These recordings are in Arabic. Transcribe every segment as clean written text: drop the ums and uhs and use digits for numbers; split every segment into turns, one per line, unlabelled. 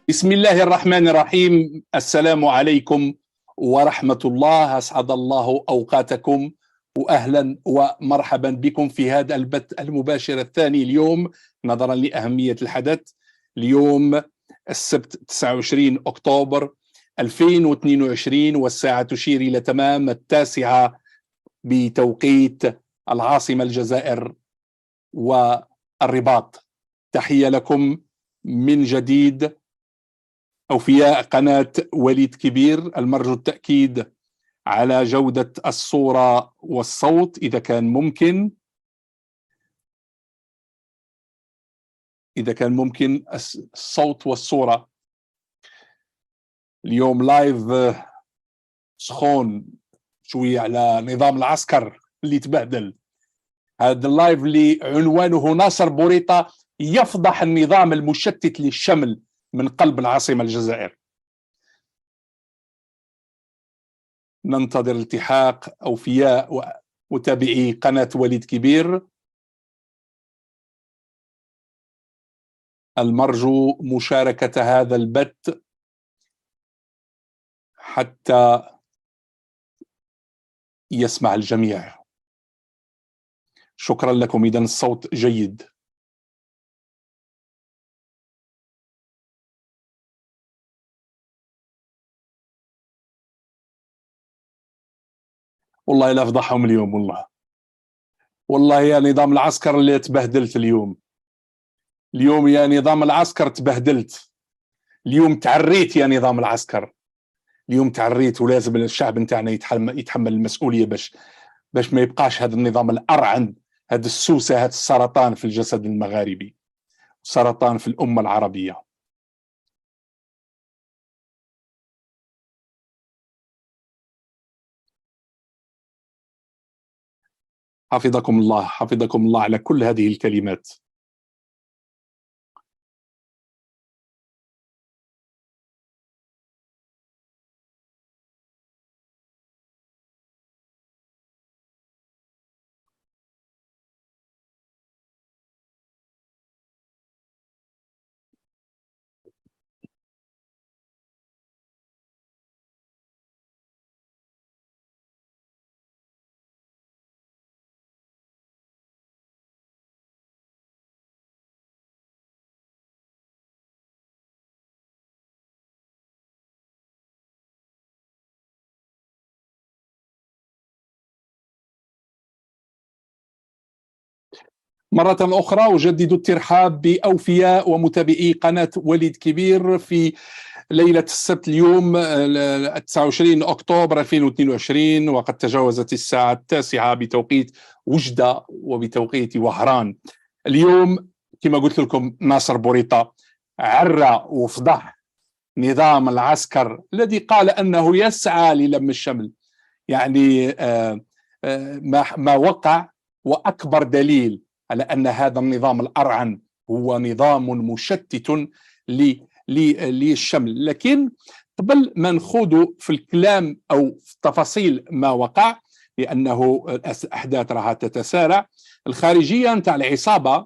بسم الله الرحمن الرحيم. السلام عليكم ورحمة الله. أسعد الله أوقاتكم وأهلا ومرحبا بكم في هذا البث المباشر الثاني اليوم نظرا لأهمية الحدث. اليوم السبت 29 أكتوبر 2022 والساعة تشير إلى تمام 9 بتوقيت العاصمة الجزائر والرباط. تحية لكم من جديد أوفياء قناة وليد كبير. المرجو التأكيد على جودة الصورة والصوت إذا كان ممكن. الصوت والصورة. اليوم لايف سخون شوية على نظام العسكر اللي تبهدل. هذا اللايف اللي عنوانه ناصر بوريطة يفضح النظام المشتت للشمل من قلب العاصمة الجزائر. ننتظر التحاق أوفياء ومتابعي قناة وليد كبير. المرجو مشاركة هذا البث حتى يسمع الجميع. شكرا لكم. إذن الصوت جيد. والله لا أفضحهم اليوم. والله يا نظام العسكر اللي تبهدلت اليوم يا نظام العسكر تبهدلت اليوم. تعريت يا نظام العسكر اليوم، تعريت. ولازم الشعب نتاعنا يتحمل المسؤولية باش ما يبقاش هذا النظام الأرعن، هذا السوسة، هذا السرطان في الجسد المغاربي، سرطان في الأمة العربية. حفظكم الله على كل هذه الكلمات. مرة أخرى أجدد الترحاب بأوفياء ومتابعي قناة وليد كبير في ليلة السبت اليوم 29 أكتوبر 2022، وقد تجاوزت الساعة 9 بتوقيت وجدة وبتوقيت وهران. اليوم كما قلت لكم ناصر بوريطة عرى وفضح نظام العسكر الذي قال أنه يسعى للم الشمل. يعني ما وقع، وأكبر دليل على أن هذا النظام الأرعن هو نظام مشتت للشمل. لكن قبل ما نخوض في الكلام أو في تفاصيل ما وقع، لأنه الأحداث راها تتسارع، الخارجية نتاع العصابة،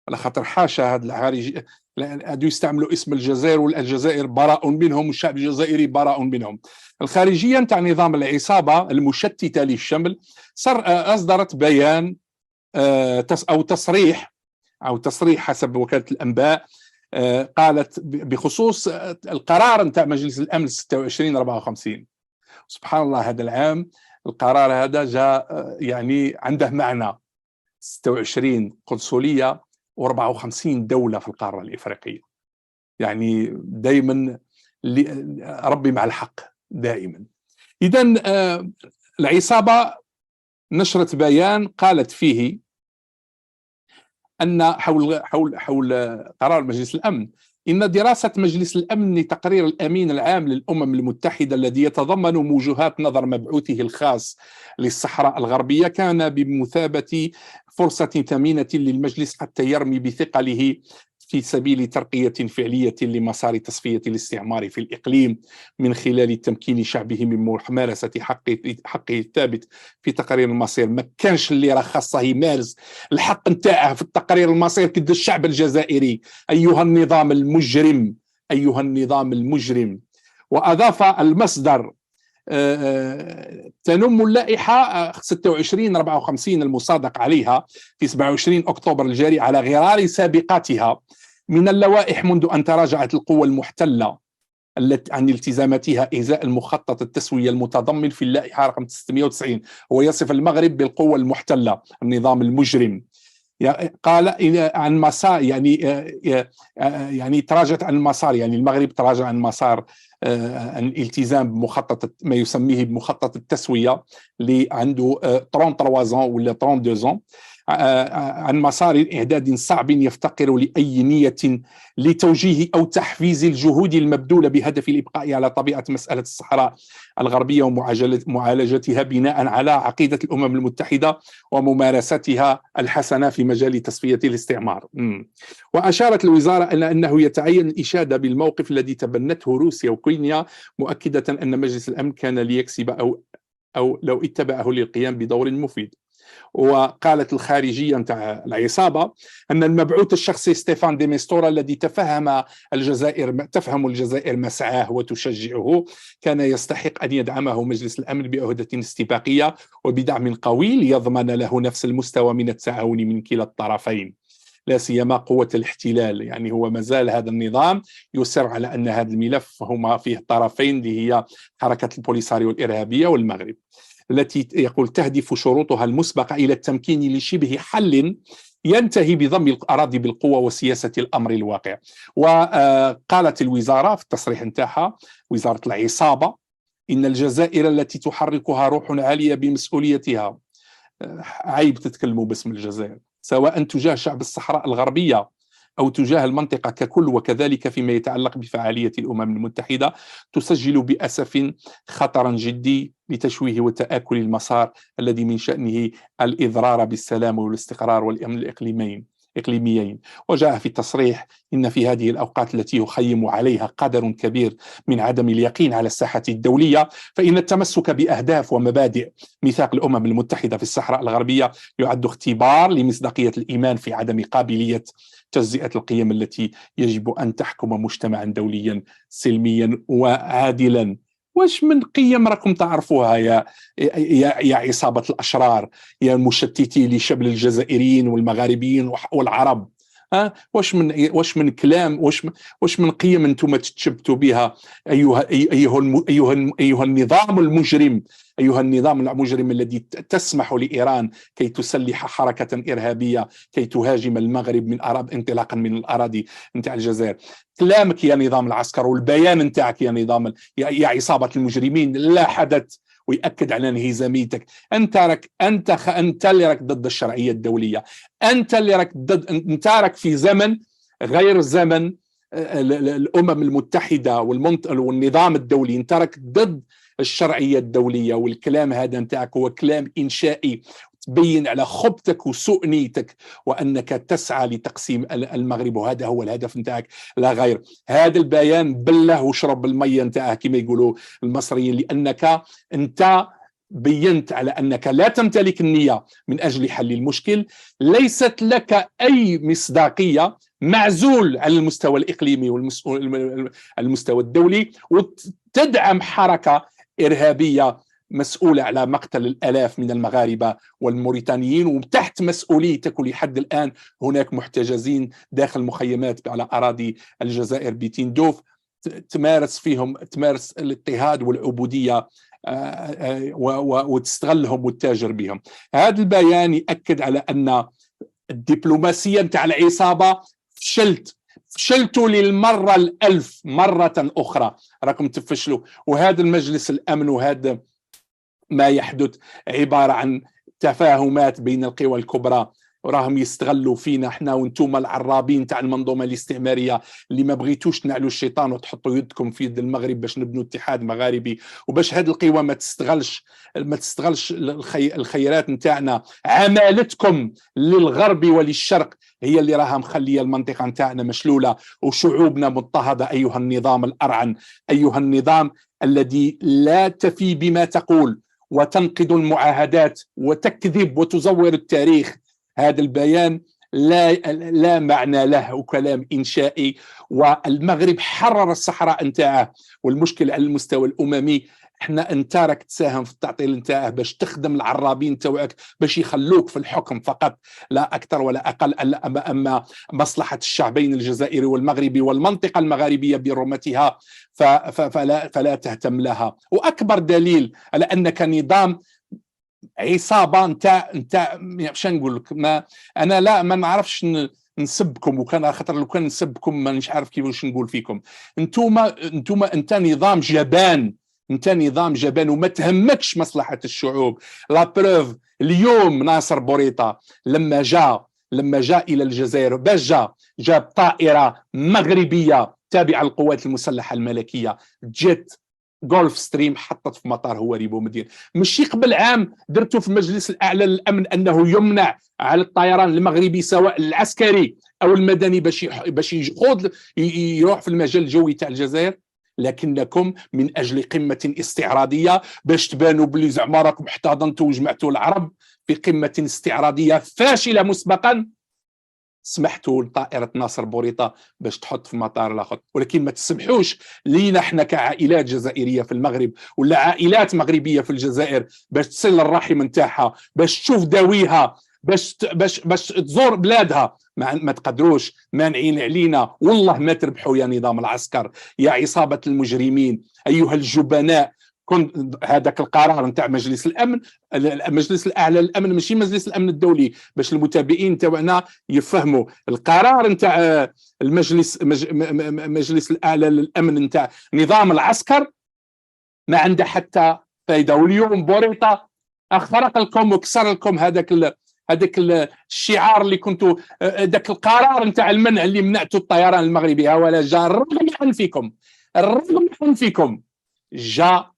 على خاطر حاشا هذا الخارجي هادو يستعملوا اسم الجزائر والجزائر براء منهم والشعب الجزائري براء منهم. الخارجية نتاع نظام العصابة المشتتة للشمل أصدرت بيان أو تصريح حسب وكالة الأنباء. قالت بخصوص القرار نتاع مجلس الأمن 2654. سبحان الله، هذا العام القرار هذا جاء يعني عنده معنى. 26 قنصلية و54 دولة في القارة الإفريقية. يعني دائما ربي مع الحق دائما. إذن العصابة نشرت بيان قالت فيه أن حول قرار مجلس الأمن، إن دراسة مجلس الأمن لتقرير الأمين العام للأمم المتحدة الذي يتضمن وجهات نظر مبعوثه الخاص للصحراء الغربية كان بمثابة فرصة ثمينة للمجلس حتى يرمي بثقله في سبيل ترقية فعلية لمسار تصفية الاستعمار في الإقليم من خلال تمكين شعبه من ممارسة حقه الثابت في تقرير المصير. ما كانش اللي راه خاصه يمارس الحق نتاعه في التقرير المصير كد الشعب الجزائري. أيها النظام المجرم أيها النظام المجرم. وأضاف المصدر تنم اللائحة 2654 المصادق عليها في 27 أكتوبر الجاري على غرار سابقاتها من اللوائح منذ أن تراجعت القوى المحتلة عن التزاماتها إزاء المخطط التسوية المتضمن في اللائحة رقم 690. هو يصف المغرب بالقوة المحتلة، النظام المجرم. قال عن مسار، يعني تراجعت عن المسار، يعني المغرب تراجع عن مسار الالتزام بمخطط ما يسميه بمخطط التسوية اللي عنده 33 ولا 32 عن مسار إعداد صعب يفتقر لأي نية لتوجيه أو تحفيز الجهود المبذولة بهدف الإبقاء على طبيعة مسألة الصحراء الغربية ومعالجتها بناء على عقيدة الأمم المتحدة وممارستها الحسنة في مجال تصفية الاستعمار. وأشارت الوزارة إلى أنه يتعين الإشادة بالموقف الذي تبنته روسيا وكينيا، مؤكدة أن مجلس الأمن كان ليكسب أو لو اتبعه للقيام بدور مفيد. وقالت الخارجية نتاع العصابة أن المبعوث الشخصي ستيفان دي ميستورا الذي تفهم الجزائر مسعاه وتشجعه كان يستحق أن يدعمه مجلس الأمن بعهدة استباقية وبدعم قوي ليضمن له نفس المستوى من التعاون من كلا الطرفين، لا سيما قوة الاحتلال. يعني هو مازال هذا النظام يصر على أن هذا الملف هما فيه طرفين اللي هي حركة البوليساريو الإرهابية والمغرب، التي يقول تهدف شروطها المسبقة إلى التمكين لشبه حل ينتهي بضم الأراضي بالقوة وسياسة الأمر الواقع. وقالت الوزارة في التصريح نتاعها، وزارة العصابة، إن الجزائر التي تحركها روح عالية بمسؤوليتها، عيب تتكلموا باسم الجزائر، سواء تجاه شعب الصحراء الغربية أو تجاه المنطقة ككل، وكذلك فيما يتعلق بفعالية الأمم المتحدة، تسجل بأسف خطرا جدي لتشويه وتآكل المسار الذي من شأنه الإضرار بالسلام والاستقرار والأمن الإقليميين. وجاء في التصريح إن في هذه الأوقات التي يخيم عليها قدر كبير من عدم اليقين على الساحة الدولية، فإن التمسك بأهداف ومبادئ ميثاق الأمم المتحدة في الصحراء الغربية يعد اختبار لمصداقية الإيمان في عدم قابلية تجزئة القيم التي يجب أن تحكم مجتمعا دوليا سلميا وعادلا. واش من قيم راكم تعرفوها يا عصابة الأشرار، يا المشتتين لشبل الجزائريين والمغاربيين والعرب؟ واش من كلام، واش من قيم انتم تتشبتوا بها أيها النظام المجرم، أيها النظام المجرم الذي تسمح لإيران كي تسلح حركة إرهابية كي تهاجم المغرب انطلاقا من الأراضي نتاع الجزائر. كلامك يا نظام العسكر والبيان نتاعك يا نظام يا عصابة المجرمين لا حدث، ويأكد على انهزاميتك. انت اللي راك ضد الشرعية الدولية، انت اللي راك ضد، انت راك في زمن غير زمن الأمم المتحدة والنظام الدولي، انت راك ضد الشرعية الدولية. والكلام هذا نتاعك هو كلام إنشائي تبين على خبثك وسوء نيتك وأنك تسعى لتقسيم المغرب، وهذا هو الهدف نتاعك لا غير. هذا البيان بله وشرب المية نتاعه كما يقولوا المصريين، لأنك أنت بينت على أنك لا تمتلك النية من أجل حل المشكل، ليست لك أي مصداقية، معزول على المستوى الإقليمي والمستوى الدولي، وتدعم حركة إرهابية مسؤولة على مقتل الآلاف من المغاربة والموريتانيين، وتحت مسؤوليتك. ولحد الآن هناك محتجزين داخل مخيمات على أراضي الجزائر بتندوف تمارس الاضطهاد والعبودية وتستغلهم وتتاجر بهم. هذا البيان يأكد على أن الدبلوماسية نتاع العصابة فشلتوا للمرة الألف مرة أخرى، راكم تفشلوا. وهذا المجلس الأمن وهذا ما يحدث عبارة عن تفاهمات بين القوى الكبرى، وراهم يستغلوا فينا احنا وانتم العرابين تاع المنظومه الاستعماريه اللي ما بغيتوش تنعلوا الشيطان وتحطوا يدكم في يد المغرب باش نبنوا اتحاد مغاربي، وباش هذه القوى ما تستغلش الخيرات نتاعنا. عمالتكم للغرب وللشرق هي اللي راها مخليه المنطقه نتاعنا مشلوله وشعوبنا مضطهده. ايها النظام الارعن، ايها النظام الذي لا تفي بما تقول وتنقض المعاهدات وتكذب وتزور التاريخ. هذا البيان لا معنى له وكلام إنشائي. والمغرب حرر الصحراء نتاعه، والمشكل على المستوى الأممي احنا انت راك تساهم في التعطيل نتاعه باش تخدم العرابين تاعك باش يخلوك في الحكم فقط، لا اكثر ولا اقل. اما مصلحه الشعبين الجزائري والمغربي والمنطقه المغاربيه برمتها فلا تهتم لها. واكبر دليل على انك نظام عصابه انت باش نقول لك، ما انا لا ما نعرفش نسبكم، وكان خاطر لو كان نسبكم مانيش عارف كيفاش نقول فيكم. انت نظام جبان، انت نظام جبان وما تهمكش مصلحه الشعوب. لا بروف اليوم ناصر بوريطه لما جاء الى الجزائر، باش جاب طائره مغربيه تابعه للقوات المسلحه الملكيه، جيت جولف ستريم، حطت في مطار هواري بومدين. ماشي قبل عام درتوا في المجلس الاعلى للامن انه يمنع على الطيران المغربي سواء العسكري او المدني باش يروح في المجال الجوي تاع الجزائر، لكنكم من اجل قمه استعراضيه باش تبانوا بلي زعما راكم احتضنتوا وجمعتوا العرب في قمه استعراضيه فاشله مسبقا، سمحتوا لطائره ناصر بوريطه باش تحط في مطار الاخر. ولكن ما تسمحوش لينا احنا كعائلات جزائريه في المغرب ولا عائلات مغربيه في الجزائر باش تصل الرحم نتاعها، باش تشوف داويها، باش تزور بلادها. ما تقدروش، مانعين علينا. والله ما تربحوا يا نظام العسكر، يا عصابه المجرمين ايها الجبناء. كنت هذاك القرار نتاع مجلس الامن، المجلس الاعلى للامن ماشي مجلس الامن الدولي، باش المتابعين تاعنا يفهموا القرار نتاع مجلس الاعلى للامن نتاع نظام العسكر ما عنده حتى فائده. واليوم بوريطه اخترق لكم وكسر لكم هذاك الشعار اللي كنتوا، ذاك القرار نتاع المنع اللي منعتوا الطيران المغربي. ولا جاء الرغم عن فيكم جاء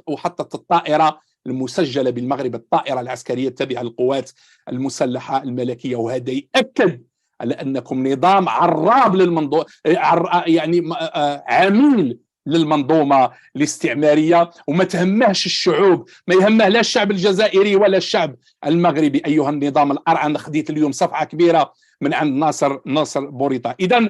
وحطت الطائرة المسجلة بالمغرب، الطائرة العسكرية التابعة للقوات المسلحة الملكية. وهذا يؤكد على أنكم نظام عراب للمنظومة، يعني عميل للمنظومة الاستعمارية، وما تهمهش الشعوب، ما يهمه لا الشعب الجزائري ولا الشعب المغربي. أيها النظام الأرعن، خديت اليوم صفحة كبيرة من عند ناصر بوريطة. إذن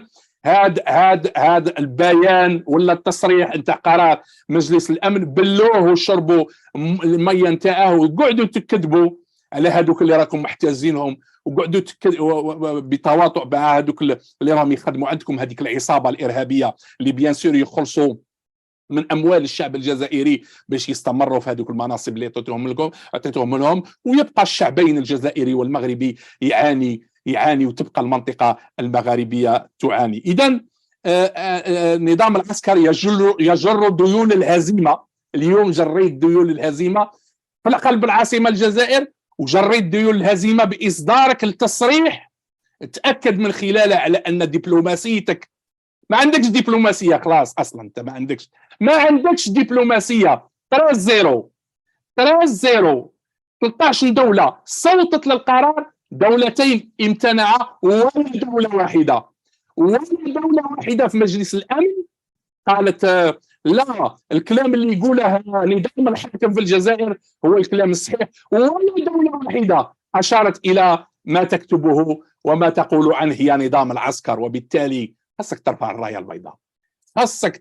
هذا البيان ولا التصريح نتاع قرار مجلس الامن بلوه وشربوا الميه نتاعه، وقعدوا تكذبوا على هذوك اللي راكم محتازينهم، وقعدوا بتواطؤ مع هذوك اللي راهم يخدموا عندكم، هذيك العصابه الارهابيه اللي بيان سور يخلصوا من اموال الشعب الجزائري باش يستمروا في هذوك المناصب اللي اعطيتهم لهم، ويبقى الشعبين الجزائري والمغربي يعاني وتبقى المنطقة المغاربية تعاني. إذن نظام العسكر يجر ديون الهزيمة. اليوم جريت ديون الهزيمة في قلب العاصمة الجزائر، وجريت ديون الهزيمة بإصدارك التصريح تأكد من خلاله على أن دبلوماسيتك ما عندكش دبلوماسية. خلاص أصلا أنت ما عندكش دبلوماسية. 3-0 13 دولة صوتت للقرار، دولتين امتنعا، ولا دولة واحدة في مجلس الأمن قالت لا، الكلام اللي يقوله نظام الحاكم في الجزائر هو الكلام الصحيح. ولا دولة واحدة أشارت إلى ما تكتبه وما تقول عنه يا نظام العسكر. وبالتالي خاصك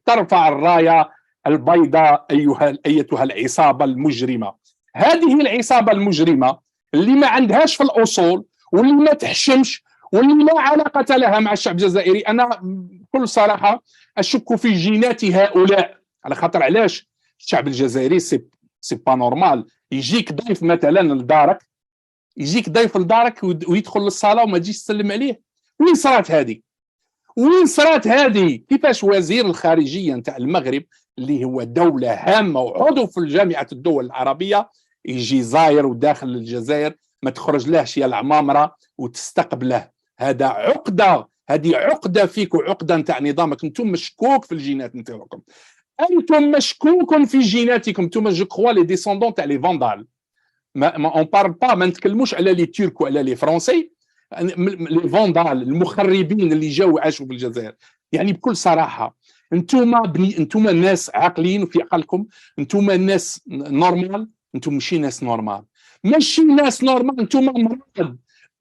ترفع الراية البيضاء، أيتها العصابة المجرمة. هذه العصابة المجرمة اللي ما عندهاش في الأصول، واللي ما تحشمش، واللي لا علاقة لها مع الشعب الجزائري. أنا بكل صراحة أشك في جينات هؤلاء. على خاطر علاش؟ الشعب الجزائري سي با نورمال يجيك ضيف مثلا لدارك، ويدخل للصالة وما تجيش تسلم عليه. وين صارت هذه؟ كيفاش وزير الخارجية نتاع المغرب اللي هو دولة هامة وعضو في جامعة الدول العربية يجي زاير وداخل الجزائر ما تخرج لهش يا العمامرة وتستقبله؟ هذا عقدة، هذه عقدة فيك وعقدة نتاع نظامك. انتم مشكوك في الجينات نتاعكم، انتم مشكوك في جيناتكم. انتم جو كخوا لي ديسوندون تاع لي فاندال. ما اون بارل با، ما نتكلموش على لي ترك وعلى لي فرونسي، لي فاندال المخربين اللي جاوا عاشوا في الجزائر. يعني بكل صراحة انتم ناس عاقلين في عقلكم، انتم ناس نورمال، انتم ماشي ناس نورمال، انتم مرض.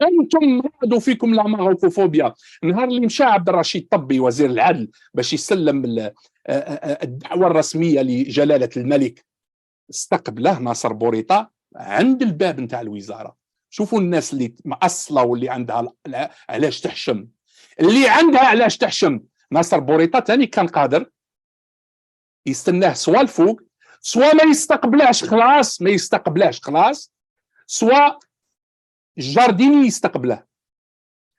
انتم مرضوا فيكم لا ماغوفوبيا. النهار اللي مشى عبد الرشيد طبي وزير العدل باش يسلم الدعوه الرسميه لجلاله الملك، استقبله ناصر بوريطه عند الباب نتاع الوزاره. شوفوا الناس اللي مأصله واللي عندها علاش تحشم، اللي عندها علاش تحشم. ناصر بوريطه ثاني كان قادر يستناه سوا الفوق، سوا ما يستقبلهش خلاص، ما يستقبلهش خلاص، سوا الجارديني يستقبله.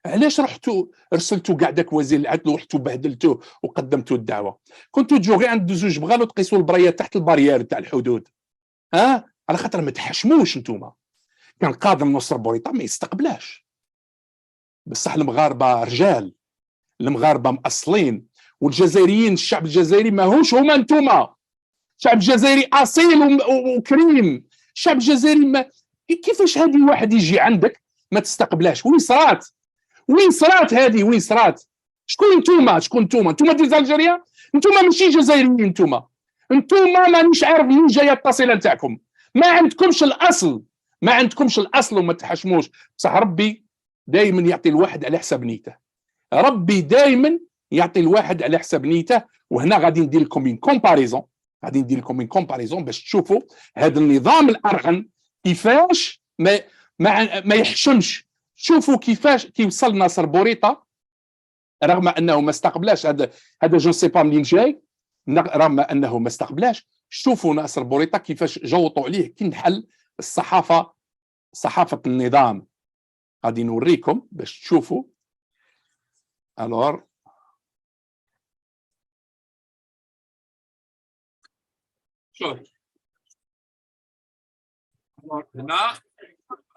علاش رحتوا رسلتوا كاع داك وزير العدل ورحتوا بهدلتوه وقدمتوا الدعوه؟ كنتوا تجوا غير عند زوج بغال وتقيسوا البريات تحت البارير تاع الحدود، على خاطر ما تحشموش نتوما. كان قادر نصر بوريطه ما يستقبلاش. بصح المغاربه رجال، المغاربه مأصلين، والجزائريين الشعب الجزائري ماهوش هما نتوما. الشعب الجزائري اصيل وكريم. الشعب الجزائري ما كيفاش هذه واحد يجي عندك ما تستقبلاش؟ وين صرات؟ وين صرات هذه؟ وين صرات؟ شكون نتوما؟ شكون نتوما؟ نتوما دي الجزائريه؟ نتوما ماشي جزائريين، نتوما مانيش عارف منين جايه التصيله نتاعكم. ما عندكمش الاصل، ما عندكمش الاصل وما تحشموش. بصح ربي دائما يعطي الواحد على حساب نيته، ربي دائما يعطي الواحد على حساب نيته. وهنا غادي ندير لكم كومباريزون، باش تشوفوا هذا النظام الارغن كيفاش ما يحشمش. شوفوا كيفاش كيوصل ناصر بوريطه رغم انه ما استقبلاش هذا جو سي با منين جاي، رغم انه ما استقبلاش. شوفوا ناصر بوريطه كيفاش جوطوا عليه كي نحل صحافه النظام. غادي نوريكم باش تشوفوا. الور شوف هنا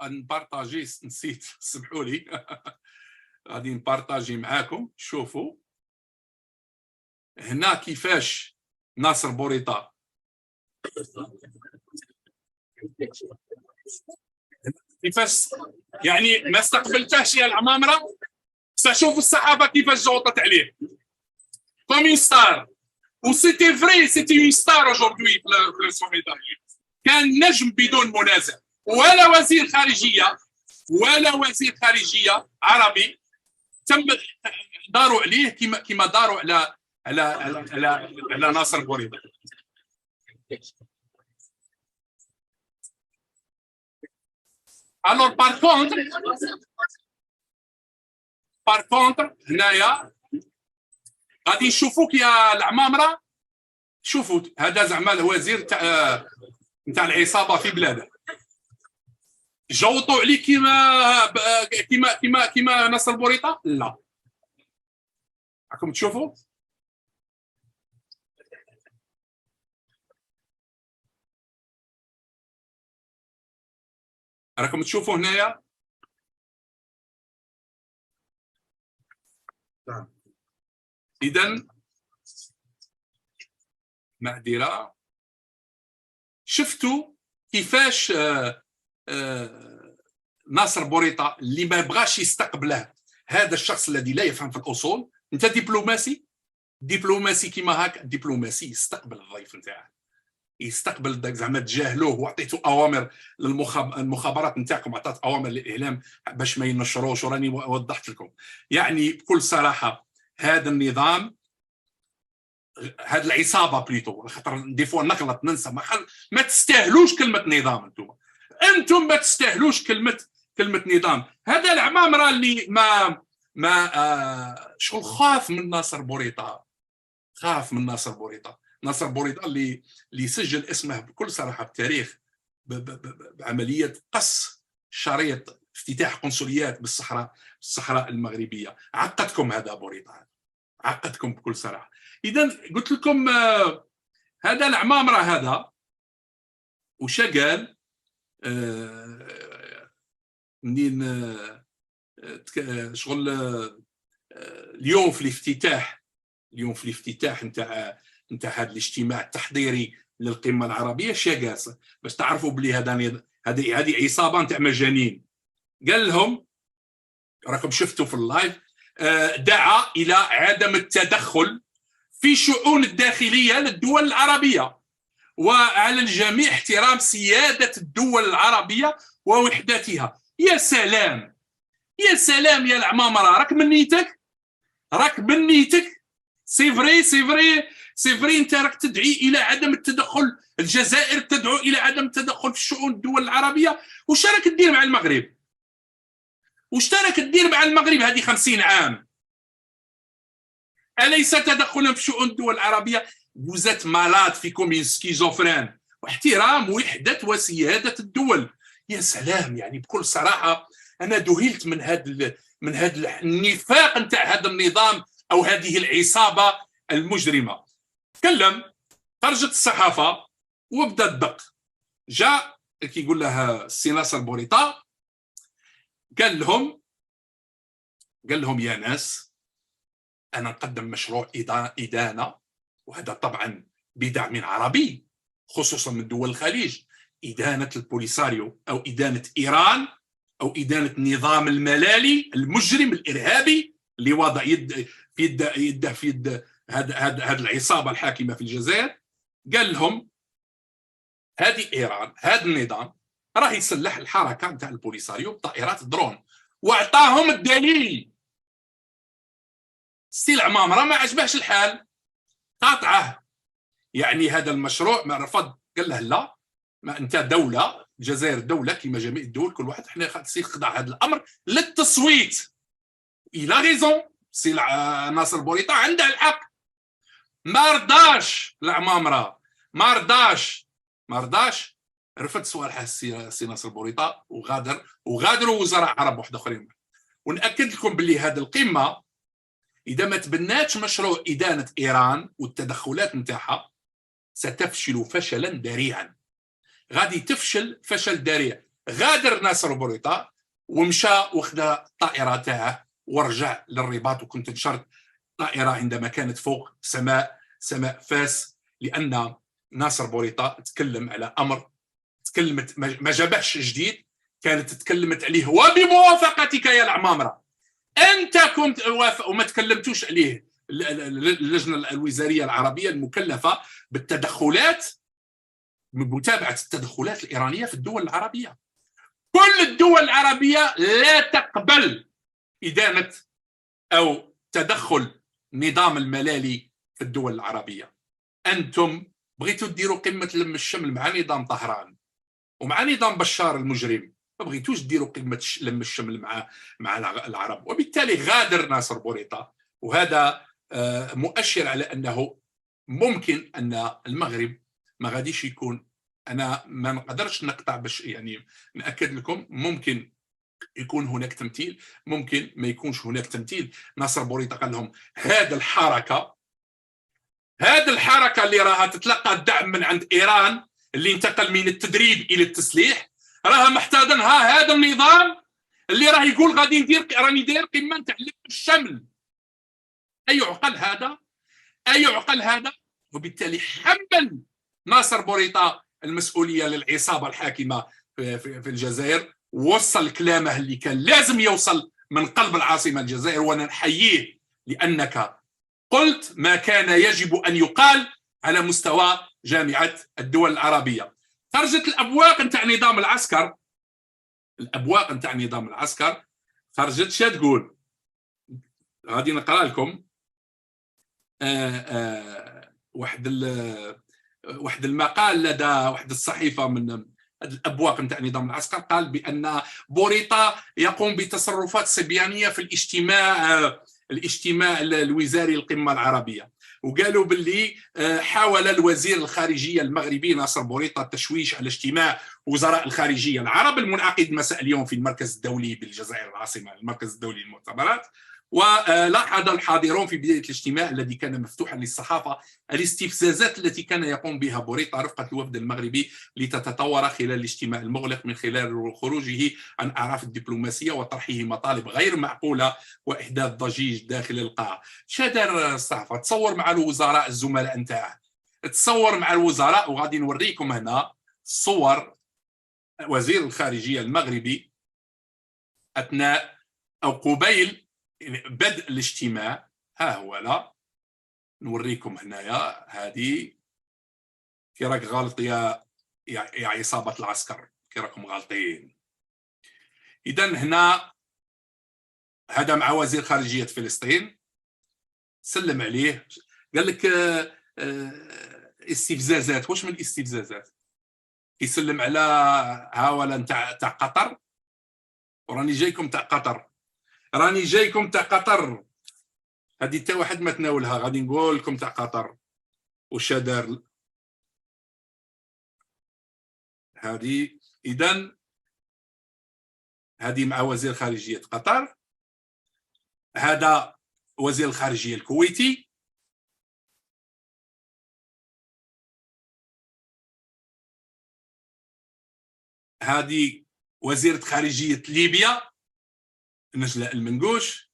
نبارطاجي، نسيت سمحوا لي. غادي نبارطاجي معاكم. شوفوا هنا كيفاش ناصر بوريطه كيفاش يعني ما استقبلتهش يا العمامره. شوفوا الصحافه كيفاش جوطت عليه كوم ستار. وسيتي فري، سيتي اون ستار اجوردي في السوميتاري. كان نجم بدون منازع، ولا وزير خارجيه عربي تم داروا عليه كما داروا على ناصر بوريطه. الور بار كونتر هنايا غادي نشوفوك يا العمامره. شوفوا هذا زعما الوزير نتاع العصابه في بلاده، جوطوا عليه كيما ناصر بوريطه. لا راكم تشوفوا هنايا. اذا معذره. شفتوا كيفاش ناصر بوريطه اللي ما بغاش يستقبله هذا الشخص الذي لا يفهم في الاصول. انت دبلوماسي كيما هاك، دبلوماسي يستقبل الضيف نتاعه، يستقبل داك زعما تجاهلوه واعطيته اوامر المخابرات نتاعكم، عطات اوامر للاعلام باش ما ينشروش. وراني وضحت لكم يعني بكل صراحه هذا النظام، هذه العصابه بليتو، خاطر دي فوا نغلط ننسى. ما تستاهلوش كلمه نظام. انتم ما تستاهلوش كلمه نظام. هذا العمامره اللي ما شغل خاف من ناصر بوريطه، ناصر بوريطه اللي سجل اسمه بكل صراحه بالتاريخ بعمليه قص شريط افتتاح قنصليات بالصحراء المغربيه. عقدكم هذا بوريطه، عقدكم بكل صراحه. اذا قلت لكم هذا العمامره هذا وش قال منين شغل اليوم في الافتتاح نتاع هذا الاجتماع التحضيري للقمه العربيه. شاقاس باش تعرفوا بلي هذه عصابه نتاع مجانين. قال لهم راكم شفتوا في اللايف، دعا الى عدم التدخل في شؤون الداخليه للدول العربيه، وعلى الجميع احترام سياده الدول العربيه ووحدتها. يا سلام،
يا سلام يا العمامره، راك من نيتك، راك من نيتك. سي فري سي فري سي فري، انت راك تدعي الى عدم التدخل، الجزائر تدعو الى عدم التدخل في شؤون الدول العربيه. واش راك دير مع المغرب؟ واش راك دير مع المغرب هذه 50 عام؟ أليس تدخلا في شؤون الدول العربية؟ بوزات مالات فيكم من سكيزوفرين، واحترام وحدة وسيادة الدول. يا سلام، يعني بكل صراحة أنا ذهلت من هذا النفاق نتاع هذا النظام أو هذه العصابة المجرمة. تكلم، خرجت الصحافة وبدا الدق. جاء كيقول له السي ناصر بوريطة، قال لهم يا ناس، أنا نقدم مشروع إدانة، وهذا طبعا بدعم عربي خصوصا من دول الخليج، إدانة البوليساريو أو إدانة إيران أو إدانة النظام الملالي المجرم الإرهابي اللي وضع يده في يد هذه العصابة الحاكمة في الجزائر. قال لهم هذه إيران، هذا النظام راه يسلح الحركة نتاع البوليساريو بطائرات درون، واعطاهم الدليل. سي العمامرة ما عجبهش الحال، قاطعه. يعني هذا المشروع ما رفض، قال له لا، ما انت دوله، الجزائر دوله كما جميع الدول، كل واحد احنا خاص يخضع هذا الامر للتصويت. الى غيزون سي ناصر بوريطه عنده الحق. ما رضاش العمامره، ما رضاش رفض سؤال السي ناصر بوريطه وغادروا وزراء عرب واحد اخرين. ونأكد لكم باللي هذه القمه اذا ما تبناتش مشروع ادانه ايران والتدخلات نتاعها ستفشل فشلا ذريعا. غادي تفشل فشل ذريع. غادر ناصر بوريطة ومشى وخذ الطائره تاعه ورجع للرباط، وكنت نشرت طائره عندما كانت فوق سماء فاس، لان ناصر بوريطة تكلم على امر، تكلمت ما جابهش جديد، كانت تكلمت عليه وبموافقتك يا العمامره. انت كنت وافق وما تكلمتوش عليه اللجنه الوزاريه العربيه المكلفه بالتدخلات، بمتابعه التدخلات الايرانيه في الدول العربيه. كل الدول العربيه لا تقبل ادانه او تدخل نظام الملالي في الدول العربيه. انتم بغيتوا ديروا قمه لم الشمل مع نظام طهران ومع نظام بشار المجرم، ما بغيتوش ديروا قمه لم الشمل مع العرب، وبالتالي غادر ناصر بوريطة. وهذا مؤشر على انه ممكن ان المغرب ما غاديش يكون، انا ما نقدرش نقطع باش يعني ناكد لكم، ممكن يكون هناك تمثيل، ممكن ما يكونش هناك تمثيل. ناصر بوريطة قال لهم هذه الحركه اللي راها تتلقى الدعم من عند ايران، اللي انتقل من التدريب الى التسليح، راها محتضنها هذا النظام اللي راه يقول غادي ندير، راني داير قمه نتاع الشمل. اي عقل هذا. وبالتالي حمل ناصر بوريطة المسؤوليه للعصابه الحاكمه في الجزائر، وصل كلامه اللي كان لازم يوصل من قلب العاصمه الجزائر، وانا نحييه لانك قلت ما كان يجب ان يقال على مستوى جامعه الدول العربيه. خرجت الابواق نتاع نظام العسكر، خرجت شا تقول؟ غادي نقرا لكم واحد المقال لدى واحد الصحيفه من الابواق نتاع نظام العسكر، قال بان بوريطة يقوم بتصرفات صبيانيه في الاجتماع الوزاري القمه العربيه. وقالوا باللي حاول الوزير الخارجيه المغربي ناصر بوريطة التشويش على اجتماع وزراء الخارجيه العرب المنعقد مساء اليوم في المركز الدولي بالجزائر العاصمه، المركز الدولي للمؤتمرات. ولاحظ الحاضرون في بداية الاجتماع الذي كان مفتوحا للصحافة الاستفزازات التي كان يقوم بها بوريطة رفقة الوفد المغربي لتتطور خلال الاجتماع المغلق، من خلال خروجه عن أعراف الدبلوماسية وطرحه مطالب غير معقولة وإحداث ضجيج داخل القاعة. شادر الصحافة، تصور مع الوزراء الزملاء نتاعه، تصور مع الوزراء، وغادي نوريكم هنا صور وزير الخارجية المغربي أثناء أو قبيل بدء الاجتماع. ها هو، لا نوريكم هنايا، هذه كي راك غلط يا عصابة العسكر، كي راكم غالطين. إذا هنا هذا مع وزير خارجيه فلسطين، سلم عليه قال لك استفزازات. واش من الاستفزازات؟ يسلم على هاولا تاع قطر، وراني جايكم تاع قطر، راني جايكم تاع قطر. هذه حتى واحد ما تناولها، غادي نقول لكم تاع قطر واش دار. هذه اذا هذه مع وزير خارجيه قطر، هذا وزير الخارجيه الكويتي، هذه وزيره خارجيه ليبيا نجلاء المنقوش.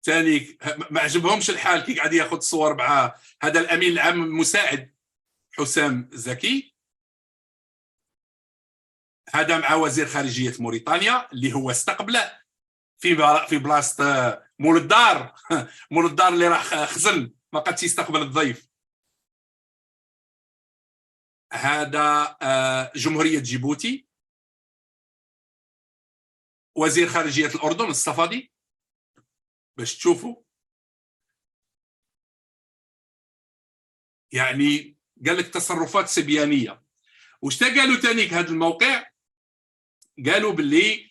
ثاني ما عجبهمش الحال كي قاعد ياخذ صور مع هذا الامين العام المساعد حسام زكي. هذا مع وزير خارجيه موريتانيا اللي هو استقبله في بلاصه مول الدار مول الدار اللي راح خزن ما قدش يستقبل الضيف. هذا جمهوريه جيبوتي، وزير خارجيه الاردن الصفدي، باش تشوفوا. يعني قال لك تصرفات سبيانيه. واش قالوا ثاني هذا الموقع؟ قالوا باللي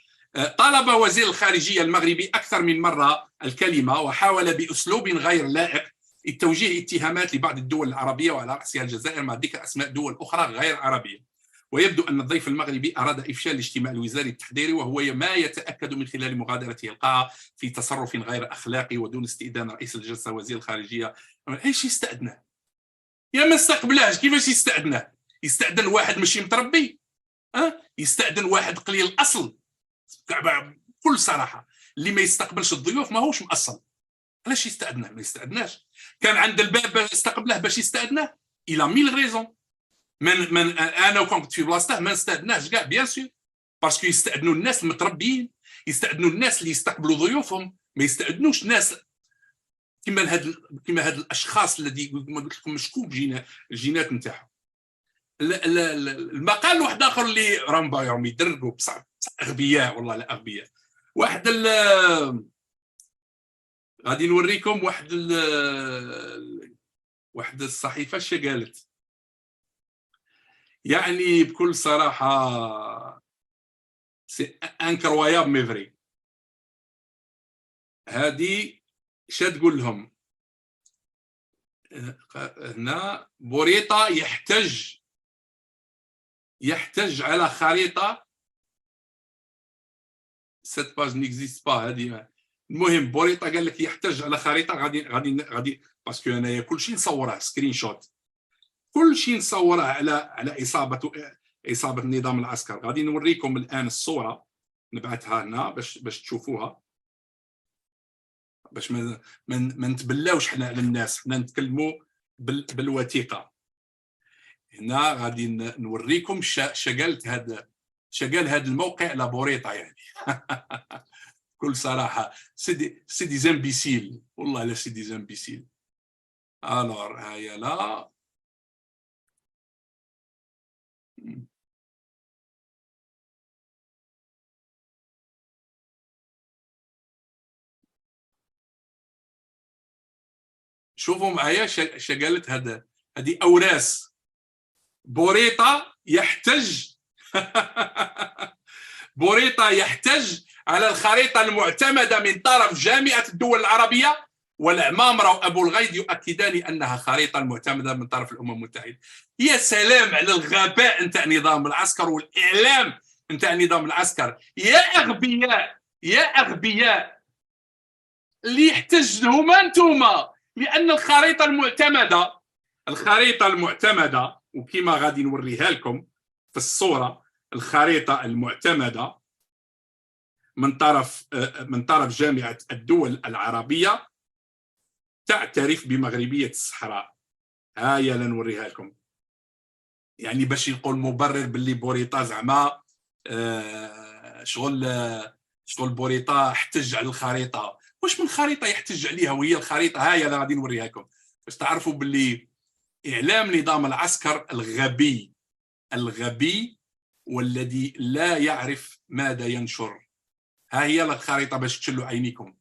طلب وزير الخارجيه المغربي اكثر من مره الكلمه، وحاول باسلوب غير لائق توجيه اتهامات لبعض الدول العربيه وعلى راسها الجزائر مع ذكر اسماء دول اخرى غير عربيه. ويبدو ان الضيف المغربي اراد افشال الاجتماع الوزاري التحضيري، وهو ما يتاكد من خلال مغادرته القاعه في تصرف غير اخلاقي ودون استئذان رئيس الجلسه وزير الخارجيه. ايش يستأذنه؟ يا ما استقبلهش، كيفاش يستأذنه؟ يستأذن واحد ماشي متربي؟ يستأذن واحد قليل الاصل. بكل صراحه اللي ما يستقبلش الضيوف ما هوش مأصل. علاش يستأذنه؟ ما يستأذناش. كان عند الباب استقبله باش يستأذنه الى 1000 ريزون. من انا كنت في بلاصته ما نستأذناش كاع بيان سور، باسكو يستأذنوا الناس المتربيين، يستأذنوا الناس اللي يستقبلوا ضيوفهم، ما يستأذنوش ناس كما هاد الاشخاص الذي قلت لكم مشكوك الجينات نتاعهم. المقال واحد اخر اللي راهم يدرقوا بصح اغبياء، والله لا اغبياء. واحد غادي نوريكم واحد الصحيفه اش قالت. يعني بكل صراحه سي انكروياب ميفري. هذه اش تقول لهم هنا؟ بوريطه يحتج على خريطه. سيت باج نيكزيست با. هذه المهم بوريطه قال لك يحتج على خريطه. غادي باسكو انايا كلشي نصوره سكرين شوت، كلشي نصوره على اصابه النظام العسكري. غادي نوريكم الان الصوره، نبعثها هنا باش تشوفوها، باش ما نتبلاوش حنا على الناس، حنا نتكلموا بالوثيقه. هنا غادي نوريكم شقلت هذا الموقع لابوريطا يعني بكل صراحه سيدي زامبيسيل، والله لا سيدي زامبيسيل. الور هيا لا شوفوا معايا شقالت هذه اوراس بوريطا يحتج بوريطا يحتج على الخريطه المعتمده من طرف جامعه الدول العربيه، والعمامره وابو الغيد يؤكدان انها خريطه معتمده من طرف الامم المتحده. يا سلام على الغباء نتاع نظام العسكر والاعلام نتاع نظام العسكر. يا اغبياء يا اغبياء اللي يحتج هما انتوما، لان الخريطه المعتمده وكما غادي نوريها لكم في الصوره، الخريطه المعتمده من طرف جامعه الدول العربيه تعترف بمغربيه الصحراء. هيا لنوريها لكم. يعني باش يقول مبرر باللي بوريطا زعما شغل بوريطا احتج على الخريطه. واش من خريطه يحتج عليها وهي الخريطه؟ هيا غادي نوريها لكم باش تعرفوا باللي اعلام نظام العسكر الغبي والذي لا يعرف ماذا ينشر. ها هي الخريطه باش تشلوا عينيكم.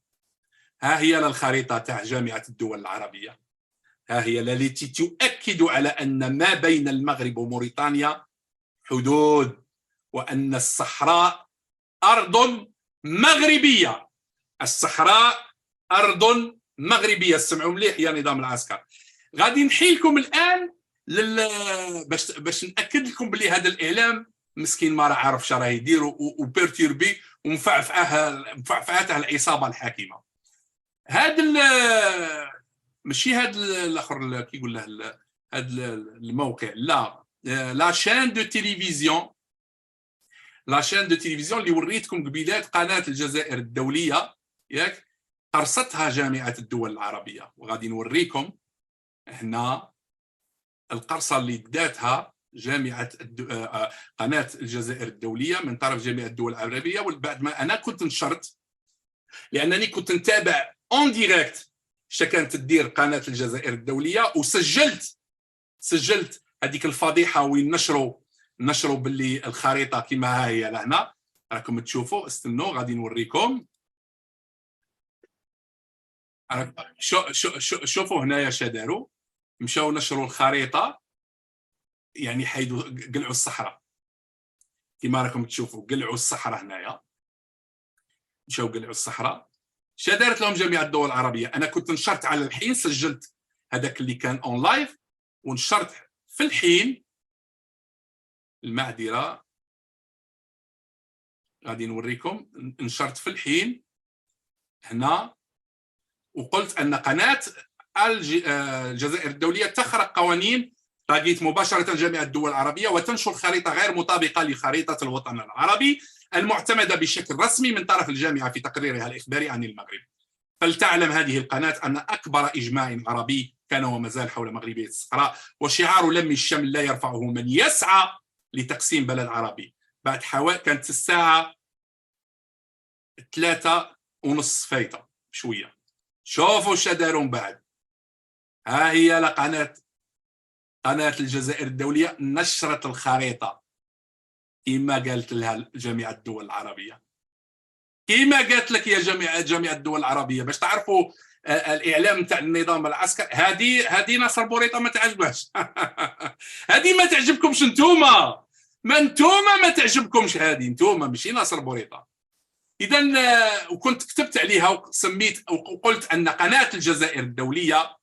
ها هي الخريطه تاع جامعه الدول العربيه. ها هي التي تؤكد على ان ما بين المغرب وموريتانيا حدود، وان الصحراء ارض مغربيه. الصحراء ارض مغربيه. استمعوا مليح يا نظام العسكر. غادي نحي لكم الان باش ناكد لكم بلي هذا الاعلام مسكين ما راه عارف شراه يدير وبيرتيربي ومفعفعته العصابه الحاكمه. هذا ماشي هذا الاخر كيقول له هذا الموقع، لا شين دو تيليفزيون، لا شين دو تيليفزيون اللي وريتكم قبيلات قناه الجزائر الدوليه ياك قرصتها جامعه الدول العربيه. وغادي نوريكم هنا القرصه اللي داتها جامعه قناه الجزائر الدوليه من طرف جامعه الدول العربيه. وبعد ما انا كنت نشرت، لانني كنت نتابع اون ديريكت كانت تدير قناه الجزائر الدوليه، سجلت هذيك الفضيحه وين نشروا باللي الخريطه كما ها هي لهنا راكم تشوفوا. استنوا غادي نوريكم. شوفوا هنايا شداروا مشاو نشروا الخريطه، يعني حيدوا قلعوا الصحراء كما راكم تشوفوا. قلعوا الصحراء هنايا، مشاو قلعوا الصحراء. دارت لهم جميع الدول العربيه. انا كنت نشرت على الحين، سجلت هذاك اللي كان اون لايف ونشرت في الحين. المعذره غادي نوريكم. نشرت في الحين هنا وقلت ان قناه الجزائر الدوليه تخرق قوانين تاغيت مباشره جامعه الدول العربيه وتنشر خريطه غير مطابقه لخريطه الوطن العربي المعتمده بشكل رسمي من طرف الجامعه في تقريرها الاخباري عن المغرب. فلتعلم هذه القناه ان اكبر اجماع عربي كان وما زال حول مغربيه الصحراء، وشعار لم الشمل لا يرفعه من يسعى لتقسيم بلد عربي. بعد كانت الساعه 3:30 فايته شويه. شوفوا اش داروا من بعد. ها هي قناه الجزائر الدوليه نشرت الخريطه كما قالت لها جامعه الدول العربيه، كما قالت لك يا جامعه الدول العربيه. باش تعرفوا الاعلام تاع النظام العسكري. هذه ناصر بوريطه ما تعجبهاش. هذه ما تعجبكمش نتوما، ما تعجبكمش هذه نتوما، ماشي ناصر بوريطه. اذا وكنت كتبت عليها وسميت وقلت ان قناه الجزائر الدوليه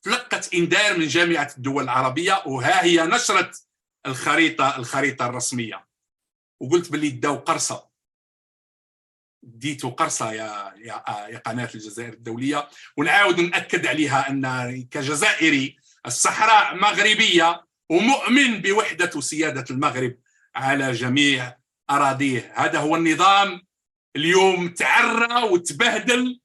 تلقت انذار من جامعه الدول العربيه، وها هي نشرت الخريطه الرسميه. وقلت باللي داو قرصه، ديتو قرصه يا قناه الجزائر الدوليه. ونعاود ناكد عليها ان كجزائري الصحراء مغربيه ومؤمن بوحده وسياده المغرب على جميع اراضيه. هذا هو النظام. اليوم تعرى وتبهدل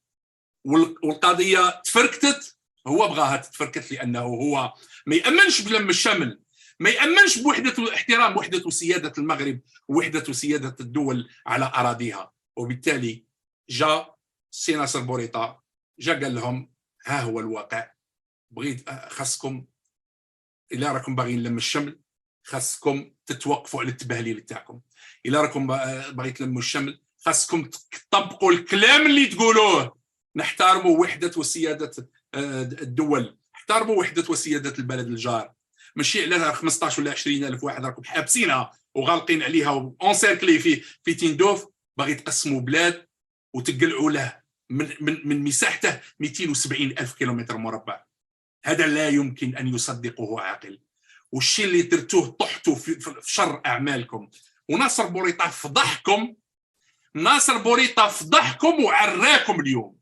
والقضيه تفركتت. هو بغاها تتفركت لانه هو ما يامنش بلم الشمل، ما يامنش بوحده احترام وحده وسياده المغرب ووحده وسياده الدول على اراضيها. وبالتالي جاء سي ناصر بوريطه قال لهم ها هو الواقع. بغيت خاصكم الا راكم باغيين لم الشمل خاصكم تتوقفوا على التبهليل تاعكم. الا راكم باغي تلموا الشمل خاصكم تطبقوا الكلام اللي تقولوه. نحترموا وحده وسياده الدول، احترموا وحده وسياده البلد الجار. ماشي على 15 ولا 20 الف واحد راكم حابسينها وغالقين عليها اونسيركلي في تندوف باغي تقسموا بلاد وتقلعوا له من مساحته 270 الف كيلومتر مربع. هذا لا يمكن ان يصدقه عاقل. والشيء اللي درتوه طحتوا في شر اعمالكم. وناصر بوريطه فضحكم. ناصر بوريطه فضحكم وعراكم اليوم،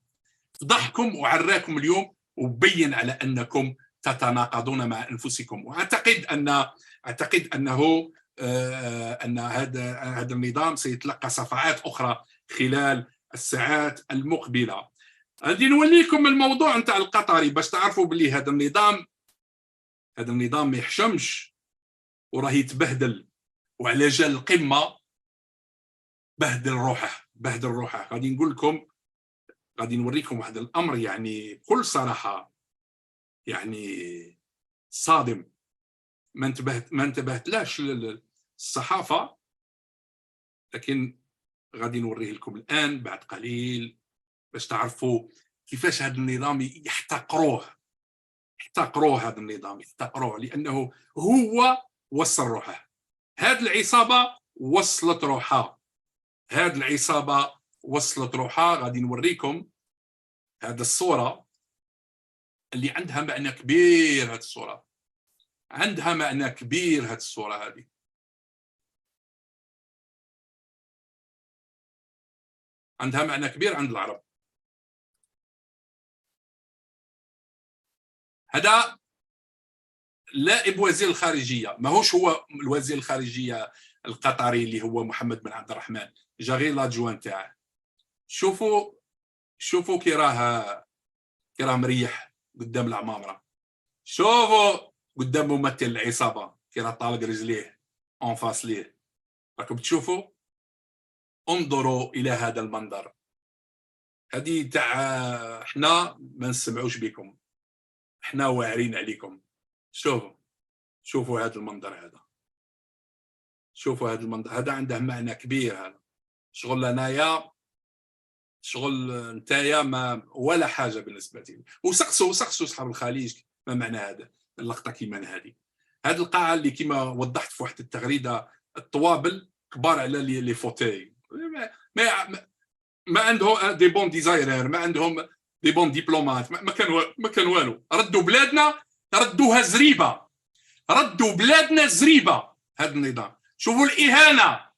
فضحكم وعراكم اليوم وبين على انكم تتناقضون مع انفسكم. واعتقد انه ان هذا النظام سيتلقى صفعات اخرى خلال الساعات المقبله. غادي نوليكم الموضوع نتاع القطري باش تعرفوا بلي هذا النظام ما يحشمش وراه يتبهدل. وعلى جال القمه بهدل روحه. غادي نقول لكم، غادي نوريكم واحد الامر يعني بكل صراحه يعني صادم. ما انتبهتلاش الصحافه، لكن غادي نوريه لكم الان بعد قليل باش تعرفوا كيفاش هذا النظام يحتقروه هذا النظام يحتقروه، لانه هو وصل روحه. هذه العصابه وصلت روحها، غادي نوريكم هذه الصوره اللي عندها معنى كبير. هذه الصوره عندها معنى كبير، هذه الصوره هذه عندها معنى كبير عند العرب. هذا نائب وزير الخارجيه، ماهوش هو الوزير الخارجيه القطري اللي هو محمد بن عبد الرحمن، جا غير لاجوان تاعه. شوفوا كي راه مريح قدام العمامره، شوفوا قدام ممثل العصابه كي راه طالق رجليه اون فاس ليه. راكم تشوفوا، انظروا الى هذا المنظر. هذه تاع احنا ما نسمعوش بكم، احنا واعرين عليكم. شوفوا هذا المنظر هذا، هذا عنده معنى كبير. هذا شغل انايا، شغل نتايا ما ولا حاجه بالنسبه لي. وسقسوا اصحاب الخليج ما معنى هذا اللقطه كيما هذه القاعه اللي كيما وضحت في واحد التغريده، الطوابل كبار على لي فوتاي، ما عندهم دي بون ديزاينر، ما عندهم دي بون ديبلومات، ما كان والو. ردوا بلادنا، ردوها زريبه، ردوا بلادنا زريبه. هذا النظام شوفوا الاهانه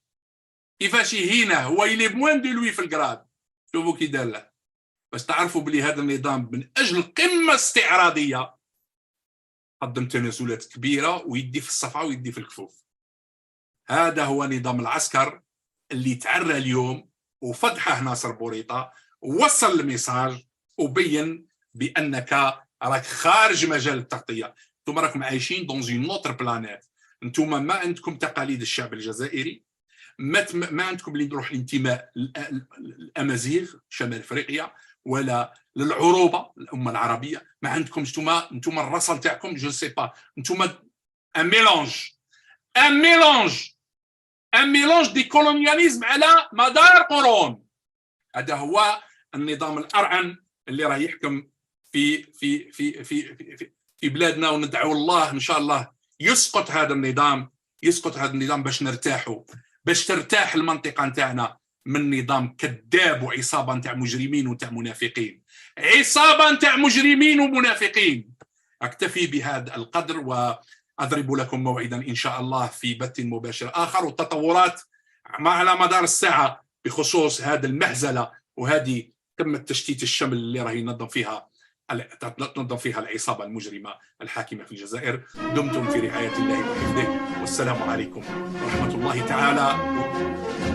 كيفاش يهينه، هو يلي بوان دو لوي في الكراد. شوفوا كي دار له باش تعرفوا بلي هذا النظام من اجل قمه استعراضيه قدم تنازلات كبيره، ويدي في الصفعه ويدي في الكفوف. هذا هو نظام العسكر اللي تعرى اليوم وفضحه ناصر بوريطه، ووصل الميساج وبين بانك راك خارج مجال التغطيه. انتم راكم عايشين دون اون اوتر بلانيت. انتم ما عندكم تقاليد الشعب الجزائري، ما عندكم اللي يروح الانتماء للامازيغ شمال افريقيا ولا للعروبه الامه العربيه. ما عندكمش انتم الرسل تاعكم جو سي با، انتم ان ميلونج دي كولونياليزم على مدار قرون. هذا هو النظام الارعن اللي راه يحكم في في في في في, في بلادنا. وندعو الله ان شاء الله يسقط هذا النظام باش نرتاحوا، باش ترتاح المنطقه نتاعنا من نظام كذاب وعصابه نتاع مجرمين ونتاع منافقين. اكتفي بهذا القدر واضرب لكم موعدا ان شاء الله في بث مباشر اخر، والتطورات على مدار الساعه بخصوص هذا المهزله وهذه قمه تشتيت الشمل اللي راهي تنظم فيها العصابه المجرمه الحاكمه في الجزائر. دمتم في رعايه الله وحفظه، والسلام عليكم ورحمه الله تعالى.